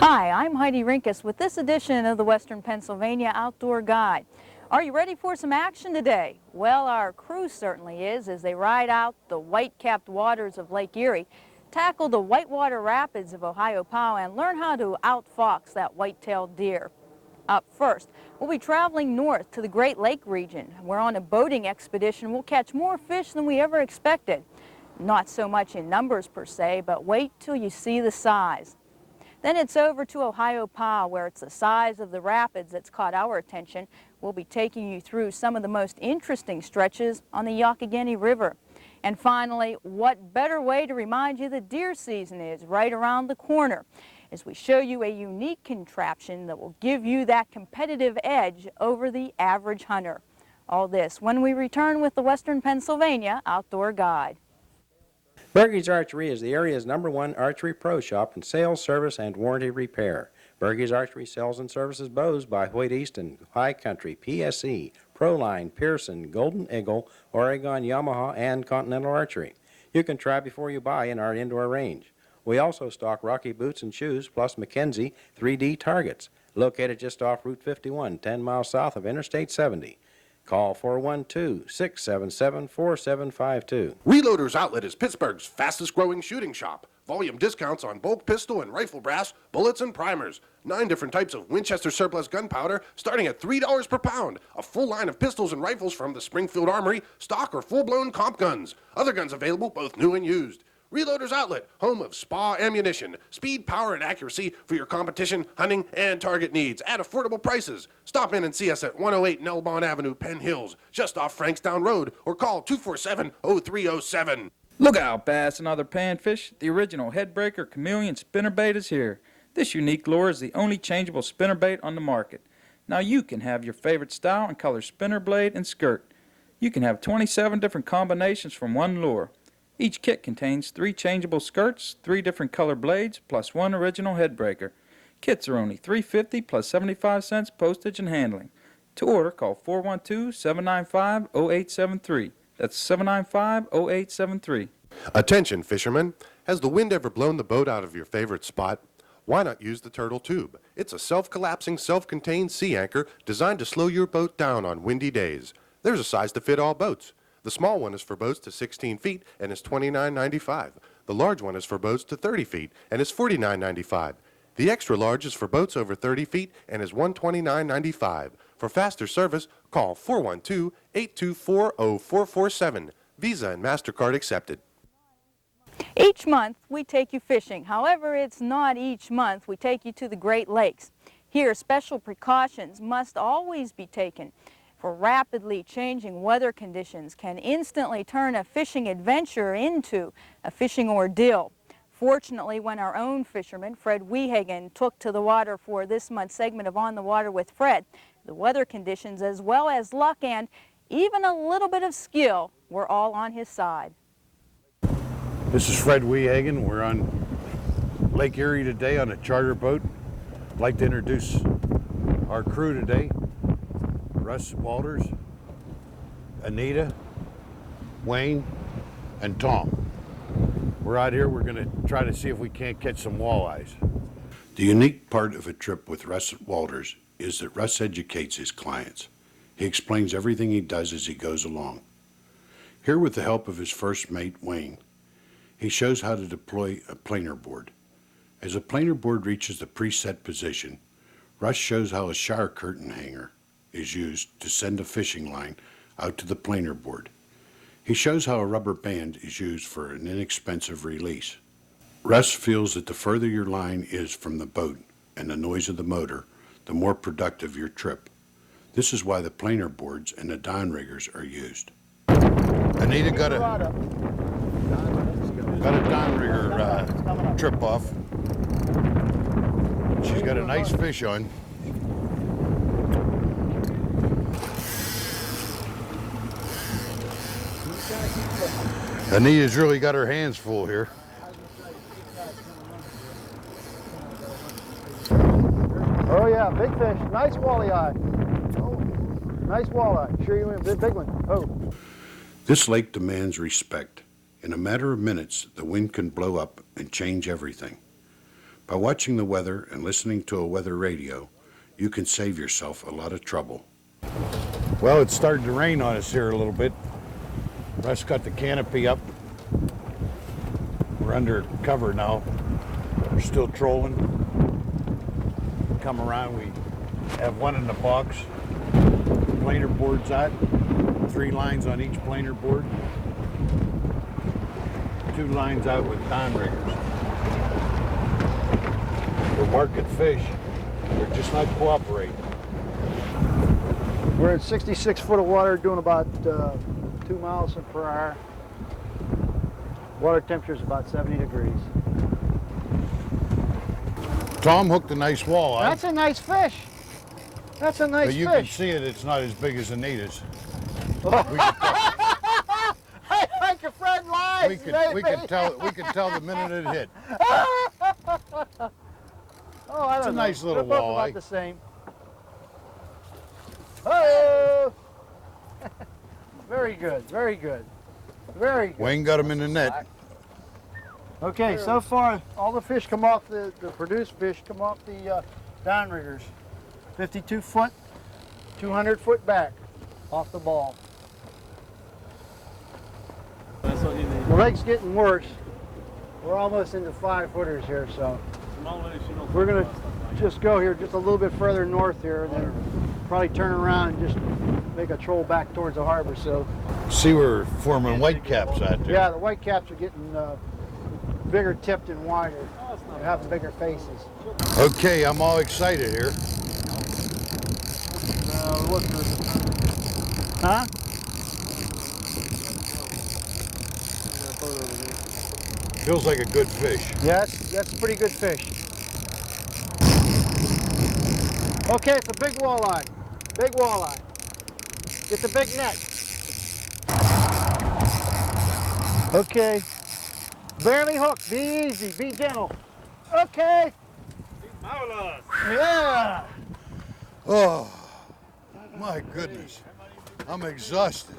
Hi, I'm Heidi Rinkus with this edition of the Western Pennsylvania Outdoor Guide. Are you ready for some action today? Well, our crew certainly is as they ride out the white-capped waters of Lake Erie, tackle the whitewater rapids of OHIOPYLE, and learn how to outfox that white-tailed deer. Up first, we'll be traveling north to the Great Lake region, where on a boating expedition we'll catch more fish than we ever expected. Not so much in numbers per se, but wait till you see the size. Then it's over to OHIOPYLE, where it's the size of the rapids that's caught our attention. We'll be taking you through some of the most interesting stretches on the Youghiogheny River. And finally, what better way to remind you the deer season is right around the corner as we show you a unique contraption that will give you that competitive edge over the average hunter. All this when we return with the Western Pennsylvania Outdoor Guide. Bergey's Archery is the area's #1 archery pro shop in sales, service, and warranty repair. Bergey's Archery sells and services bows by Hoyt Easton, High Country, PSE, Proline, Pearson, Golden Eagle, Oregon, Yamaha, and Continental Archery. You can try before you buy in our indoor range. We also stock Rocky boots and shoes, plus Mackenzie 3D targets, located just off Route 51, 10 miles south of Interstate 70. Call 412-677-4752. Reloaders Outlet is Pittsburgh's fastest growing shooting shop. Volume discounts on bulk pistol and rifle brass, bullets and primers. 9 different types of Winchester surplus gunpowder starting at $3 per pound. A full line of pistols and rifles from the Springfield Armory, stock or full-blown comp guns. Other guns available, both new and used. Reloaders Outlet, home of Spa ammunition, speed, power, and accuracy for your competition, hunting, and target needs at affordable prices. Stop in and see us at 108 Nelbon Avenue, Penn Hills, just off Frankstown Road, or call 247-0307. Look out, bass and other panfish. The original headbreaker chameleon spinnerbait is here. This unique lure is the only changeable spinnerbait on the market. Now you can have your favorite style and color spinner blade and skirt. You can have 27 different combinations from one lure. Each kit contains 3 changeable skirts, 3 different color blades, plus 1 original headbreaker. Kits are only $3.50 plus 75 cents postage and handling. To order, call 412-795-0873. That's 795-0873. Attention, fishermen. Has the wind ever blown the boat out of your favorite spot? Why not use the Turtle Tube? It's a self-collapsing, self-contained sea anchor designed to slow your boat down on windy days. There's a size to fit all boats. The small one is for boats to 16 feet and is $29.95. The large one is for boats to 30 feet and is $49.95. The extra large is for boats over 30 feet and is $129.95. For faster service, call 412-824-0447. Visa and MasterCard accepted. Each month we take you fishing. However, it's not each month we take you to the Great Lakes. Here, special precautions must always be taken, for rapidly changing weather conditions can instantly turn a fishing adventure into a fishing ordeal. Fortunately, when our own fisherman, Fred Wehagen, took to the water for this month's segment of On the Water with Fred, the weather conditions as well as luck and even a little bit of skill were all on his side. This is Fred Wehagen. We're on Lake Erie today on a charter boat. I'd like to introduce our crew today. Russ Walters, Anita, Wayne, and Tom. We're out here, we're gonna try to see if we can't catch some walleyes. The unique part of a trip with Russ Walters is that Russ educates his clients. He explains everything he does as he goes along. Here, with the help of his first mate, Wayne, he shows how to deploy a planer board. As a planer board reaches the preset position, Russ shows how a shower curtain hanger is used to send a fishing line out to the planer board. He shows how a rubber band is used for an inexpensive release. Russ feels that the further your line is from the boat and the noise of the motor, the more productive your trip. This is why the planer boards and the downriggers are used. Anita got a downrigger trip off. She's got a nice fish on. Anita's really got her hands full here. Oh yeah, big fish. Nice walleye eye. Oh, nice walleye. Sure you went a big one. Oh. This lake demands respect. In a matter of minutes, the wind can blow up and change everything. By watching the weather and listening to a weather radio, you can save yourself a lot of trouble. Well, it's starting to rain on us here a little bit. Russ got the canopy up. We're under cover now. We're still trolling. Come around, we have one in the box. Planer board's out. 3 lines on each planer board. 2 lines out with downriggers. We're marking fish. They're just not cooperating. We're at 66 foot of water, doing about 2 miles per hour. Water temperature is about 70 degrees. Tom hooked a nice walleye. That's a nice fish. That's a nice But you fish. can see it, it's not as big as Anita's. I think your friend lies, We could tell the minute it hit. Oh, I don't know. a nice little They're both walleye. about the same. Oh! Very good, very good. Very good. Wayne got him in the net. Okay, so far all the fish come off, the produced fish come off the downriggers. 52 foot, 200 foot back off the ball. The lake's getting worse. We're almost into 5 footers here, so we're gonna just go here just a little bit further north here and then probably turn around and just make a troll back towards the harbor. So See, we're forming white caps out there. yeah, the white caps are getting bigger tipped and wider. They're having bigger faces. Okay, I'm all excited here. Huh? Feels like a good fish. Yeah, that's a pretty good fish. Okay, it's a big walleye. Big walleye. Get the big net. Okay. Barely hooked. Be easy. Be gentle. Okay. Yeah. Oh, my goodness. I'm exhausted.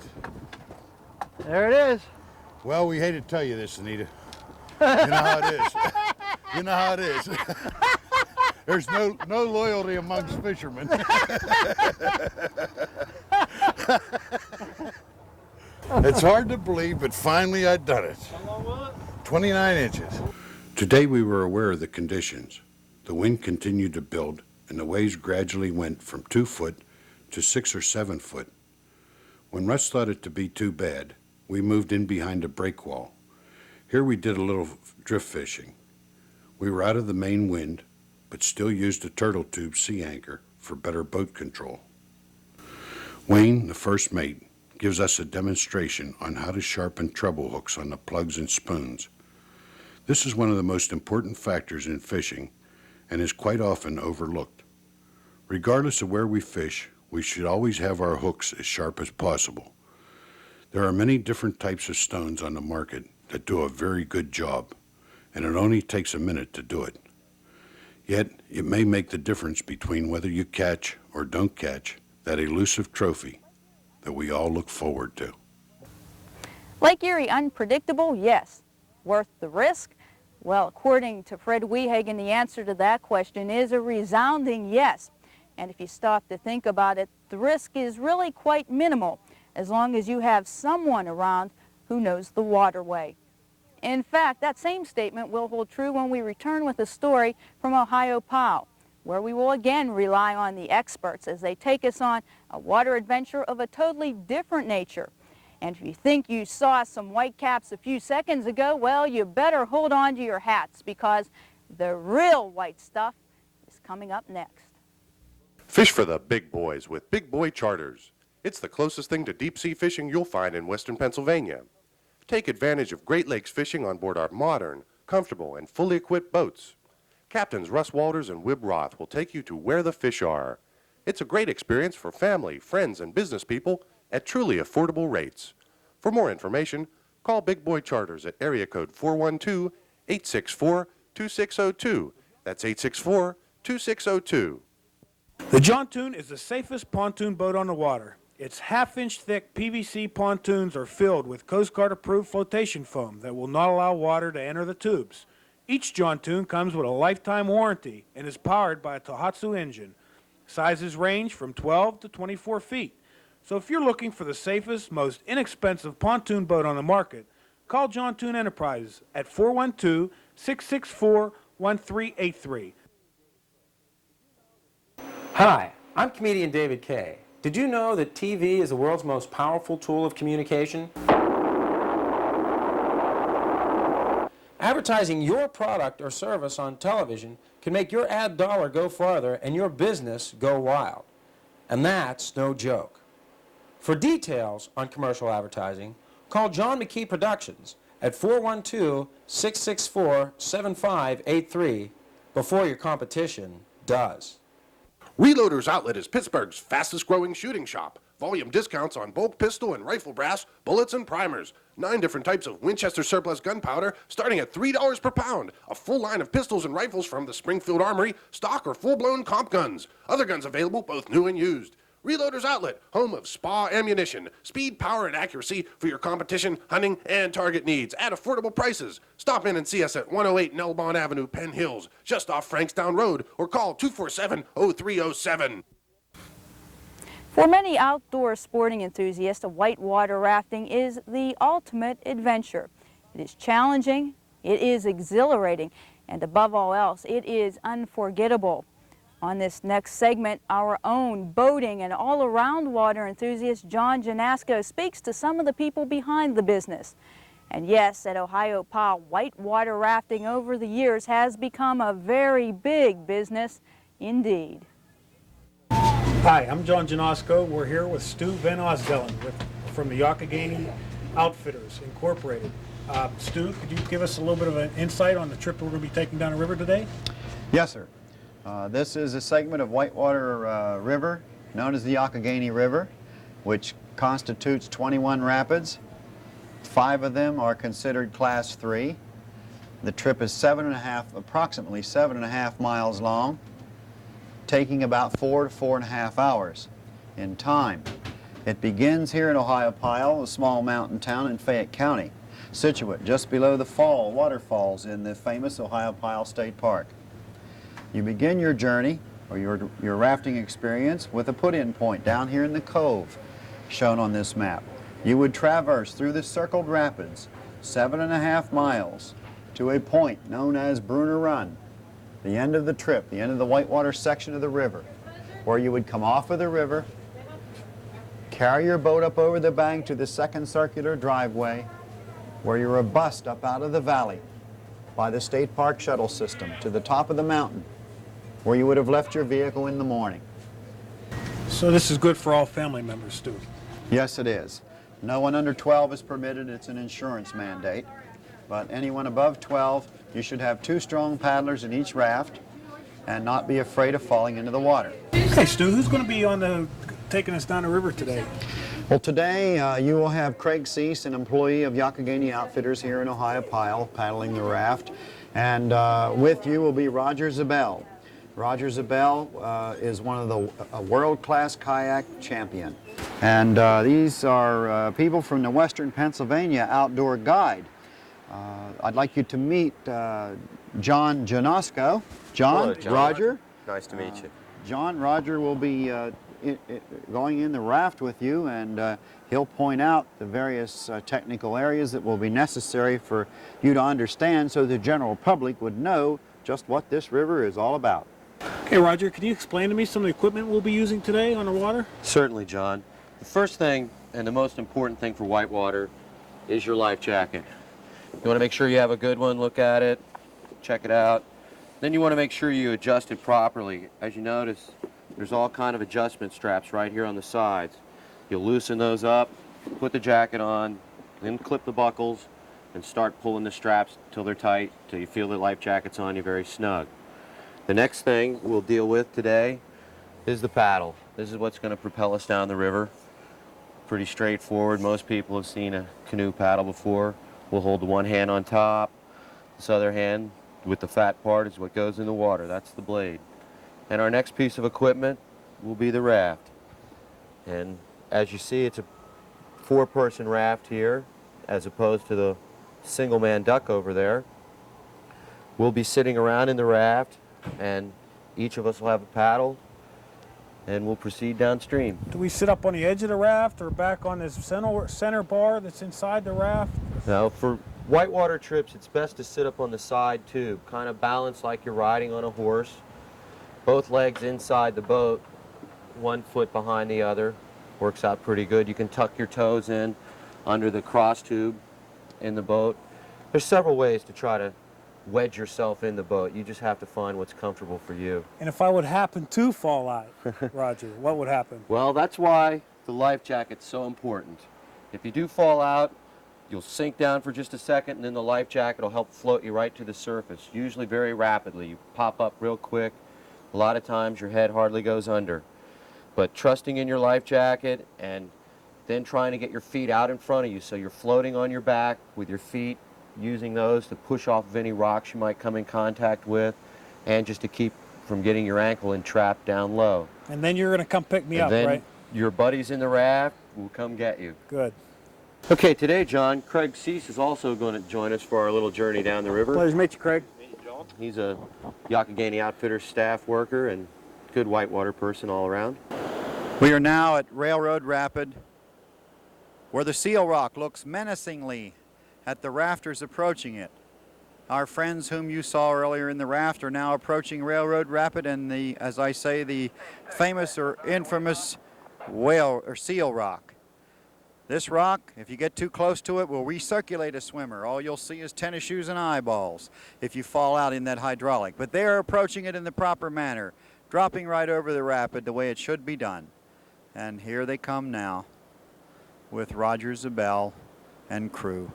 There it is. Well, we hate to tell you this, Anita. You know how it is. You know how it is. There's no loyalty amongst fishermen. It's hard to believe, but finally I've done it. 29 inches. Today we were aware of the conditions. The wind continued to build, and the waves gradually went from 2 foot to 6 or 7 foot. When Russ thought it to be too bad, we moved in behind a break wall. Here we did a little drift fishing. We were out of the main wind, but still used a turtle tube sea anchor for better boat control. Wayne, the first mate, gives us a demonstration on how to sharpen treble hooks on the plugs and spoons. This is one of the most important factors in fishing and is quite often overlooked. Regardless of where we fish, we should always have our hooks as sharp as possible. There are many different types of stones on the market that do a very good job, and it only takes a minute to do it. Yet, it may make the difference between whether you catch or don't catch that elusive trophy that we all look forward to. Lake Erie unpredictable? Yes. Worth the risk? Well, according to Fred Wehagen, the answer to that question is a resounding yes. And if you stop to think about it, the risk is really quite minimal, as long as you have someone around who knows the waterway. In fact, that same statement will hold true when we return with a story from OHIOPYLE, where we will again rely on the experts as they take us on a water adventure of a totally different nature. And if you think you saw some whitecaps a few seconds ago, well, you better hold on to your hats, because the real white stuff is coming up next. Fish for the big boys with Big Boy Charters. It's the closest thing to deep-sea fishing you'll find in western Pennsylvania. Take advantage of Great Lakes fishing on board our modern, comfortable, and fully equipped boats. Captains Russ Walters and Wib Roth will take you to where the fish are. It's a great experience for family, friends, and business people at truly affordable rates. For more information, call Big Boy Charters at area code 412-864-2602. That's 864-2602. The Jontoon is the safest pontoon boat on the water. Its half-inch thick PVC pontoons are filled with Coast Guard approved flotation foam that will not allow water to enter the tubes. Each Jontoon comes with a lifetime warranty and is powered by a Tohatsu engine. Sizes range from 12 to 24 feet. So if you're looking for the safest, most inexpensive pontoon boat on the market, call Jontoon Enterprises at 412-664-1383. Hi, I'm comedian David Kay. Did you know that TV is the world's most powerful tool of communication? Advertising your product or service on television can make your ad dollar go farther and your business go wild. And that's no joke. For details on commercial advertising, call John McKee Productions at 412-664-7583 before your competition does. Reloaders Outlet is Pittsburgh's fastest growing shooting shop. Volume discounts on bulk pistol and rifle brass, bullets and primers. 9 different types of Winchester surplus gunpowder starting at $3 per pound. A full line of pistols and rifles from the Springfield Armory, stock or full-blown comp guns. Other guns available, both new and used. Reloaders Outlet, home of Spa Ammunition. Speed, power, and accuracy for your competition, hunting, and target needs at affordable prices. Stop in and see us at 108 Nelbon Avenue, Penn Hills, just off Frankstown Road, or call 247-0307. For many outdoor sporting enthusiasts, whitewater rafting is the ultimate adventure. It is challenging, it is exhilarating, and above all else, it is unforgettable. On this next segment, our own boating and all-around water enthusiast John Janasco speaks to some of the people behind the business. And yes, at OHIOPYLE, whitewater rafting over the years has become a very big business indeed. Hi, I'm John Janasco. We're here with Stu Van Osdellen from the Youghiogheny Outfitters Incorporated. Stu, could you give us a little bit of an insight on the trip that we're going to be taking down the river today? Yes, sir. This is a segment of whitewater river known as the Youghiogheny River, which constitutes 21 rapids. 5 of them are considered Class 3. The trip is approximately 7.5 miles long, taking about 4 to 4.5 hours in time. It begins here in OHIOPYLE, a small mountain town in Fayette County, situate just below the waterfalls in the famous OHIOPYLE State Park. You begin your journey, or your rafting experience, with a put-in point down here in the cove, shown on this map. You would traverse through the circled rapids, 7.5 miles, to a point known as Bruner Run, the end of the trip, the end of the whitewater section of the river, where you would come off of the river, carry your boat up over the bank to the second circular driveway, where you're a bust up out of the valley by the State Park shuttle system to the top of the mountain, where you would have left your vehicle in the morning. So this is good for all family members, Stu? Yes, it is. No one under 12 is permitted. It's an insurance mandate. But anyone above 12, you should have 2 strong paddlers in each raft and not be afraid of falling into the water. Okay, Stu, who's going to be taking us down the river today? Well, today you will have Craig Cease, an employee of Youghiogheny Outfitters here in OHIOPYLE, paddling the raft. And with you will be Roger Zabel. Roger Zabel is one of the world-class kayak champion. And these are people from the Western Pennsylvania Outdoor Guide. I'd like you to meet John Janasco. John, hello, John. Roger. Nice to meet you. John, Roger will be going in the raft with you, and he'll point out the various technical areas that will be necessary for you to understand so the general public would know just what this river is all about. Okay, Roger, can you explain to me some of the equipment we'll be using today on the water? Certainly, John. The first thing and the most important thing for whitewater is your life jacket. You want to make sure you have a good one, look at it, check it out. Then you want to make sure you adjust it properly. As you notice, there's all kind of adjustment straps right here on the sides. You'll loosen those up, put the jacket on, then clip the buckles and start pulling the straps till they're tight, till you feel the life jacket's on you very snug. The next thing we'll deal with today is the paddle. This is what's going to propel us down the river. Pretty straightforward. Most people have seen a canoe paddle before. We'll hold the one hand on top. This other hand with the fat part is what goes in the water. That's the blade. And our next piece of equipment will be the raft. And as you see, it's a 4-person raft here as opposed to the single-man duck over there. We'll be sitting around in the raft, and each of us will have a paddle, and we'll proceed downstream. Do we sit up on the edge of the raft or back on this center bar that's inside the raft? Now, for whitewater trips, it's best to sit up on the side tube, kind of balanced like you're riding on a horse. Both legs inside the boat, 1 foot behind the other. Works out pretty good. You can tuck your toes in under the cross tube in the boat. There's several ways to try to wedge yourself in the boat. You just have to find what's comfortable for you. And if I would happen to fall out, Roger, what would happen? Well, that's why the life jacket's so important. If you do fall out, you'll sink down for just a second, and then the life jacket will help float you right to the surface, usually very rapidly. You pop up real quick. A lot of times your head hardly goes under. But trusting in your life jacket and then trying to get your feet out in front of you so you're floating on your back with your feet, using those to push off of any rocks you might come in contact with, and just to keep from getting your ankle entrapped down low. And then you're going to come pick me up, then right? Your buddies in the raft will come get you. Good. Okay, today, John, Craig Cease is also going to join us for our little journey down the river. Pleasure to meet you, Craig. He's a Youghiogheny Outfitters staff worker and good whitewater person all around. We are now at Railroad Rapid, where the seal rock looks menacingly at the rafters approaching it. Our friends whom you saw earlier in the raft are now approaching Railroad Rapid and the, as I say, the famous or infamous whale or seal rock. This rock, if you get too close to it, will recirculate a swimmer. All you'll see is tennis shoes and eyeballs if you fall out in that hydraulic. But they are approaching it in the proper manner, dropping right over the rapid the way it should be done. And here they come now with Roger Zabel and crew.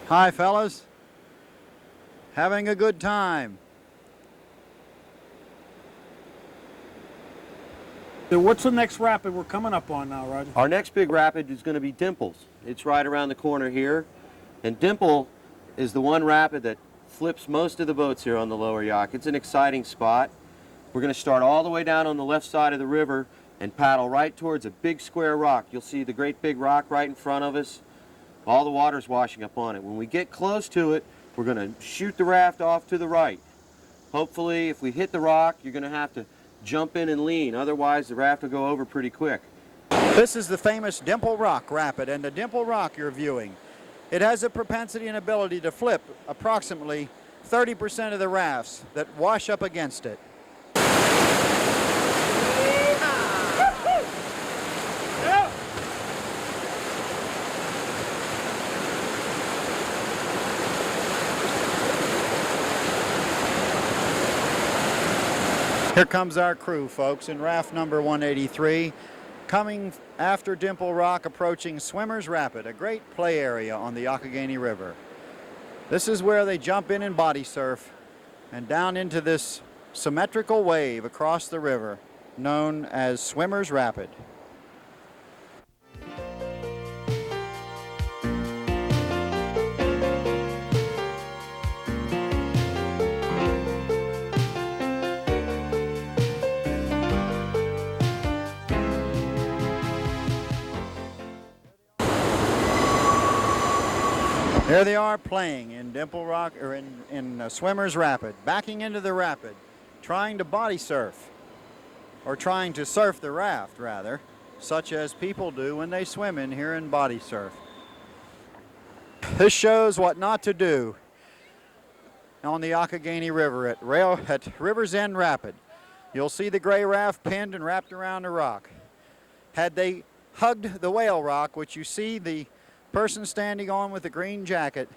Hi, fellas. Having a good time. So what's the next rapid we're coming up on now, Roger? Our next big rapid is going to be Dimples. It's right around the corner here. And Dimple is the one rapid that flips most of the boats here on the lower Yough. It's an exciting spot. We're going to start all the way down on the left side of the river and paddle right towards a big square rock. You'll see the great big rock right in front of us. All the water's washing up on it. When we get close to it, we're going to shoot the raft off to the right. Hopefully, if we hit the rock, you're going to have to jump in and lean. Otherwise, the raft will go over pretty quick. This is the famous Dimple Rock Rapid, and the Dimple Rock you're viewing. It has a propensity and ability to flip approximately 30% of the rafts that wash up against it. Here comes our crew, folks, in raft number 183, coming after Dimple Rock, approaching Swimmers Rapid, a great play area on the Youghiogheny River. This is where they jump in and body surf and down into this symmetrical wave across the river known as Swimmers Rapid. There they are playing in Dimple Rock, or in Swimmers Rapid, backing into the rapid, trying to body surf, or trying to surf the raft, rather, such as people do when they swim in here and body surf. This shows what not to do on the Youghiogheny River at River's End Rapid. You'll see the gray raft pinned and wrapped around a rock. Had they hugged the whale rock, which you see the person standing on with the green jacket,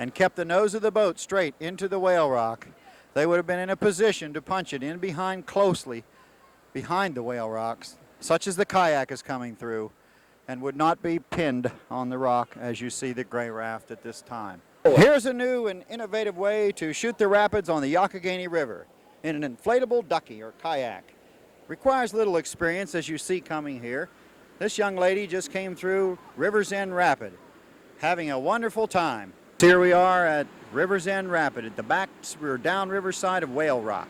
and kept the nose of the boat straight into the whale rock, they would have been in a position to punch it in behind, closely behind the whale rocks, such as the kayak is coming through, and would not be pinned on the rock as you see the gray raft at this time. Here's a new and innovative way to shoot the rapids on the Youghiogheny River in an inflatable ducky or kayak. Requires little experience, as you see coming here. This young lady just came through River's End Rapid, having a wonderful time. Here we are at River's End Rapid. At the back, we're down riverside of Whale Rock.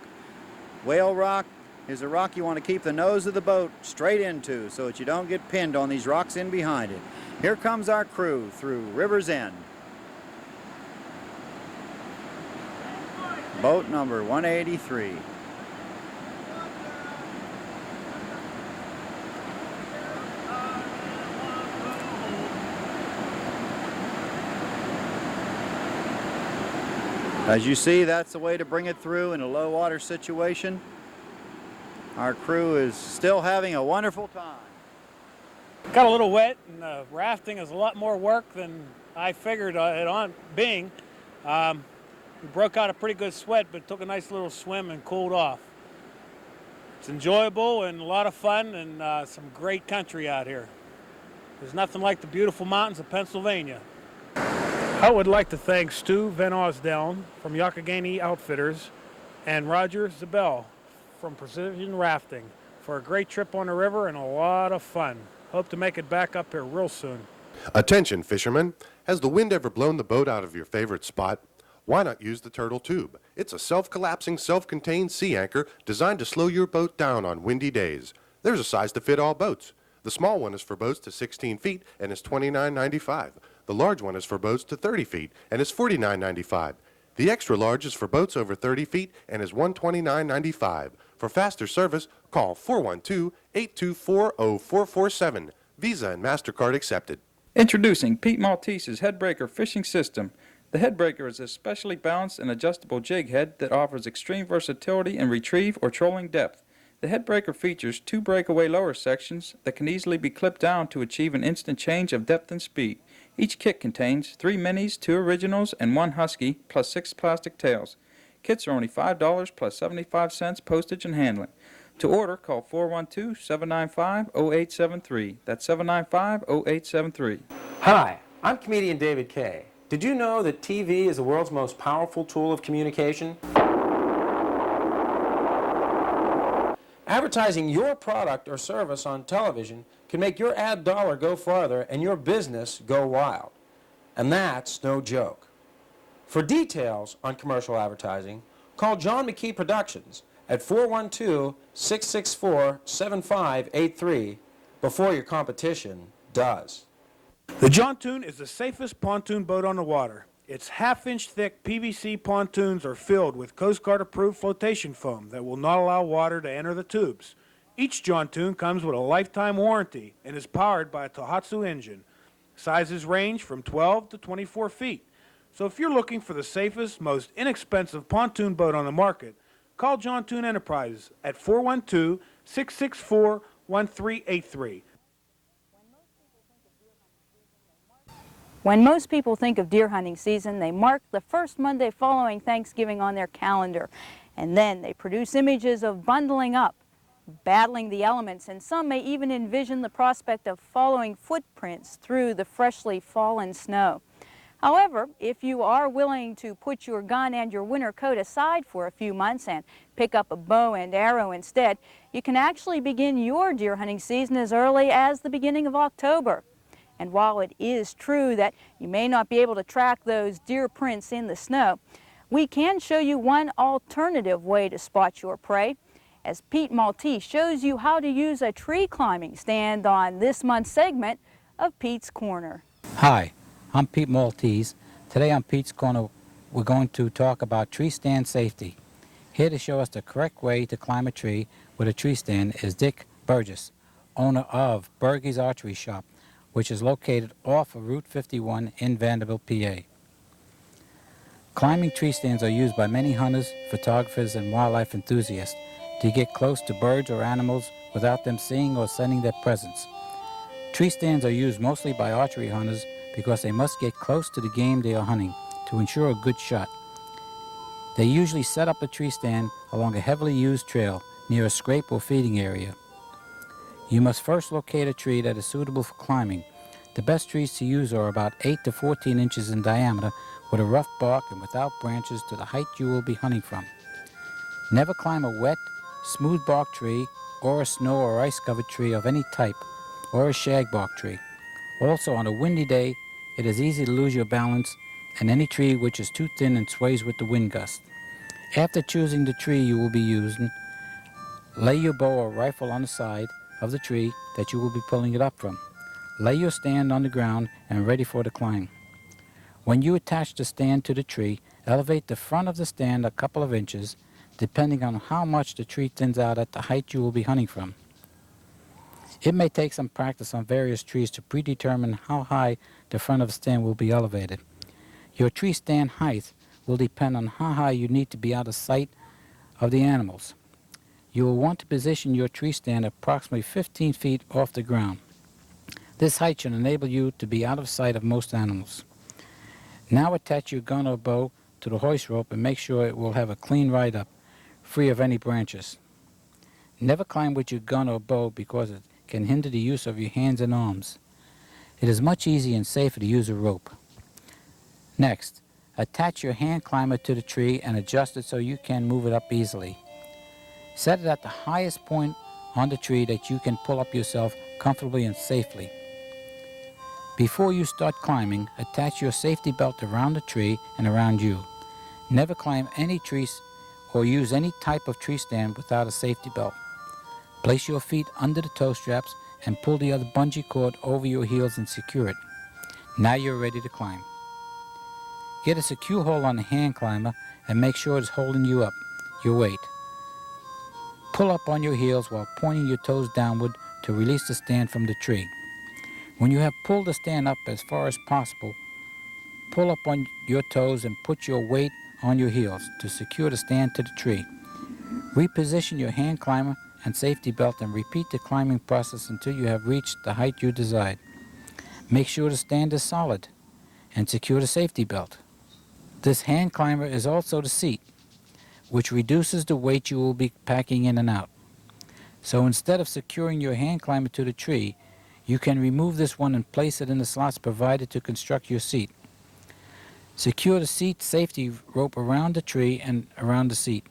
Whale Rock is a rock you want to keep the nose of the boat straight into so that you don't get pinned on these rocks in behind it. Here comes our crew through River's End. Boat number 183. As you see, that's the way to bring it through in a low water situation. Our crew is still having a wonderful time. Got a little wet, and rafting is a lot more work than I figured it on being. We broke out a pretty good sweat, but took a nice little swim and cooled off. It's enjoyable and a lot of fun, and some great country out here. There's nothing like the beautiful mountains of Pennsylvania. I would like to thank Stu Van Osdelm from Youghiogheny Outfitters and Roger Zabel from Precision Rafting for a great trip on the river and a lot of fun. Hope to make it back up here real soon. Attention, fishermen. Has the wind ever blown the boat out of your favorite spot? Why not use the turtle tube? It's a self-collapsing, self-contained sea anchor designed to slow your boat down on windy days. There's a size to fit all boats. The small one is for boats to 16 feet and is $29.95. The large one is for boats to 30 feet and is $49.95. The extra large is for boats over 30 feet and is $129.95. For faster service, call 412-824-0447. Visa and MasterCard accepted. Introducing Pete Maltese's Headbreaker Fishing System. The Headbreaker is a specially balanced and adjustable jig head that offers extreme versatility in retrieve or trolling depth. The Headbreaker features 2 breakaway lower sections that can easily be clipped down to achieve an instant change of depth and speed. Each kit contains 3 minis, 2 originals, and 1 husky, plus 6 plastic tails. Kits are only $5 plus 75 cents postage and handling. To order, call 412-795-0873. That's 795-0873. Hi, I'm comedian David Kay. Did you know that TV is the world's most powerful tool of communication? Advertising your product or service on television can make your ad dollar go farther and your business go wild. And that's no joke. For details on commercial advertising, call John McKee Productions at 412-664-7583 before your competition does. The Jontoon is the safest pontoon boat on the water. Its half-inch thick PVC pontoons are filled with Coast Guard approved flotation foam that will not allow water to enter the tubes. Each Jontoon comes with a lifetime warranty and is powered by a Tohatsu engine. Sizes range from 12 to 24 feet. So if you're looking for the safest, most inexpensive pontoon boat on the market, call Jontoon Enterprises at 412-664-1383. When most people think of deer hunting season, they mark the first Monday following Thanksgiving on their calendar. And then they produce images of bundling up, battling the elements, and some may even envision the prospect of following footprints through the freshly fallen snow. However, if you are willing to put your gun and your winter coat aside for a few months and pick up a bow and arrow instead, you can actually begin your deer hunting season as early as the beginning of October. And while it is true that you may not be able to track those deer prints in the snow, we can show you one alternative way to spot your prey, as Pete Maltese shows you how to use a tree climbing stand on this month's segment of Pete's Corner. Hi, I'm Pete Maltese. Today on Pete's Corner, we're going to talk about tree stand safety. Here to show us the correct way to climb a tree with a tree stand is Dick Burgess, owner of Bergey's Archery Shop, which is located off of Route 51 in Vanderbilt, PA. Climbing tree stands are used by many hunters, photographers, and wildlife enthusiasts to get close to birds or animals without them seeing or sensing their presence. Tree stands are used mostly by archery hunters because they must get close to the game they are hunting to ensure a good shot. They usually set up a tree stand along a heavily used trail near a scrape or feeding area. You must first locate a tree that is suitable for climbing. The best trees to use are about 8 to 14 inches in diameter with a rough bark and without branches to the height you will be hunting from. Never climb a wet, smooth bark tree or a snow or ice-covered tree of any type, or a shagbark tree. Also, on a windy day, it is easy to lose your balance in any tree which is too thin and sways with the wind gust. After choosing the tree you will be using, lay your bow or rifle on the side of the tree that you will be pulling it up from. Lay your stand on the ground and ready for the climb. When you attach the stand to the tree, elevate the front of the stand a couple of inches, depending on how much the tree thins out at the height you will be hunting from. It may take some practice on various trees to predetermine how high the front of the stand will be elevated. Your tree stand height will depend on how high you need to be out of sight of the animals. You will want to position your tree stand approximately 15 feet off the ground. This height should enable you to be out of sight of most animals. Now attach your gun or bow to the hoist rope and make sure it will have a clean ride up, free of any branches. Never climb with your gun or bow because it can hinder the use of your hands and arms. It is much easier and safer to use a rope. Next, attach your hand climber to the tree and adjust it so you can move it up easily. Set it at the highest point on the tree that you can pull up yourself comfortably and safely. Before you start climbing, attach your safety belt around the tree and around you. Never climb any trees or use any type of tree stand without a safety belt. Place your feet under the toe straps and pull the other bungee cord over your heels and secure it. Now you're ready to climb. Get a secure hold on the hand climber and make sure it's holding you up, your weight. Pull up on your heels while pointing your toes downward to release the stand from the tree. When you have pulled the stand up as far as possible, pull up on your toes and put your weight on your heels to secure the stand to the tree. Reposition your hand climber and safety belt and repeat the climbing process until you have reached the height you desired. Make sure the stand is solid and secure the safety belt. This hand climber is also the seat, which reduces the weight you will be packing in and out. So instead of securing your hand climber to the tree, you can remove this one and place it in the slots provided to construct your seat. Secure the seat safety rope around the tree and around the seat.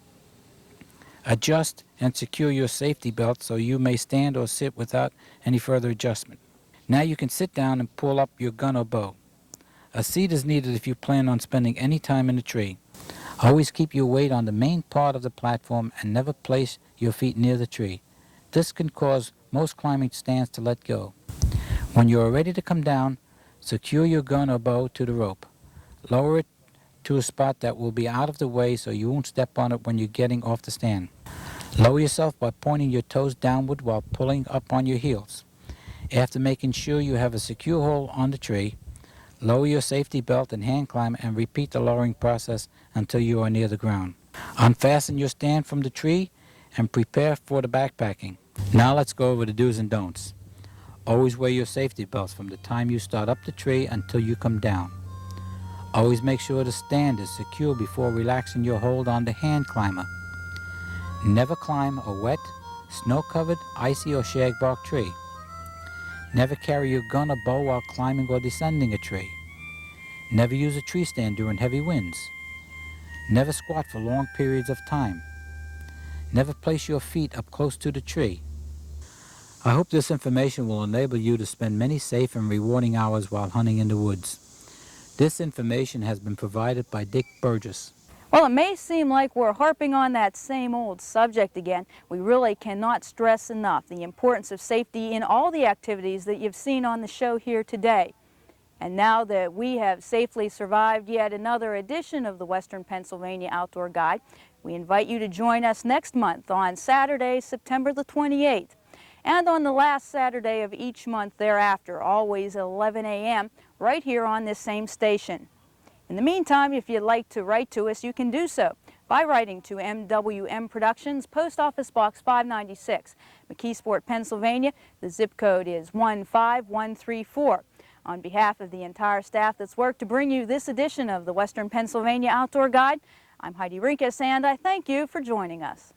Adjust and secure your safety belt so you may stand or sit without any further adjustment. Now you can sit down and pull up your gun or bow. A seat is needed if you plan on spending any time in the tree. Always keep your weight on the main part of the platform and never place your feet near the tree. This can cause most climbing stands to let go. When you are ready to come down, secure your gun or bow to the rope. Lower it to a spot that will be out of the way so you won't step on it when you're getting off the stand. Lower yourself by pointing your toes downward while pulling up on your heels. After making sure you have a secure hold on the tree, lower your safety belt and hand climb and repeat the lowering process until you are near the ground. Unfasten your stand from the tree and prepare for the backpacking. Now let's go over the do's and don'ts. Always wear your safety belts from the time you start up the tree until you come down. Always make sure the stand is secure before relaxing your hold on the hand climber. Never climb a wet, snow-covered, icy or shagbark tree. Never carry your gun or bow while climbing or descending a tree. Never use a tree stand during heavy winds. Never squat for long periods of time. Never place your feet up close to the tree. I hope this information will enable you to spend many safe and rewarding hours while hunting in the woods. This information has been provided by Dick Burgess. Well, it may seem like we're harping on that same old subject again. We really cannot stress enough the importance of safety in all the activities that you've seen on the show here today. And now that we have safely survived yet another edition of the Western Pennsylvania Outdoor Guide, we invite you to join us next month on Saturday, September the 28th, and on the last Saturday of each month thereafter, always 11 a.m., right here on this same station. In the meantime, if you'd like to write to us, you can do so by writing to MWM Productions, Post Office Box 596, McKeesport, Pennsylvania. The zip code is 15134. On behalf of the entire staff that's worked to bring you this edition of the Western Pennsylvania Outdoor Guide, I'm Heidi Rinkus, and I thank you for joining us.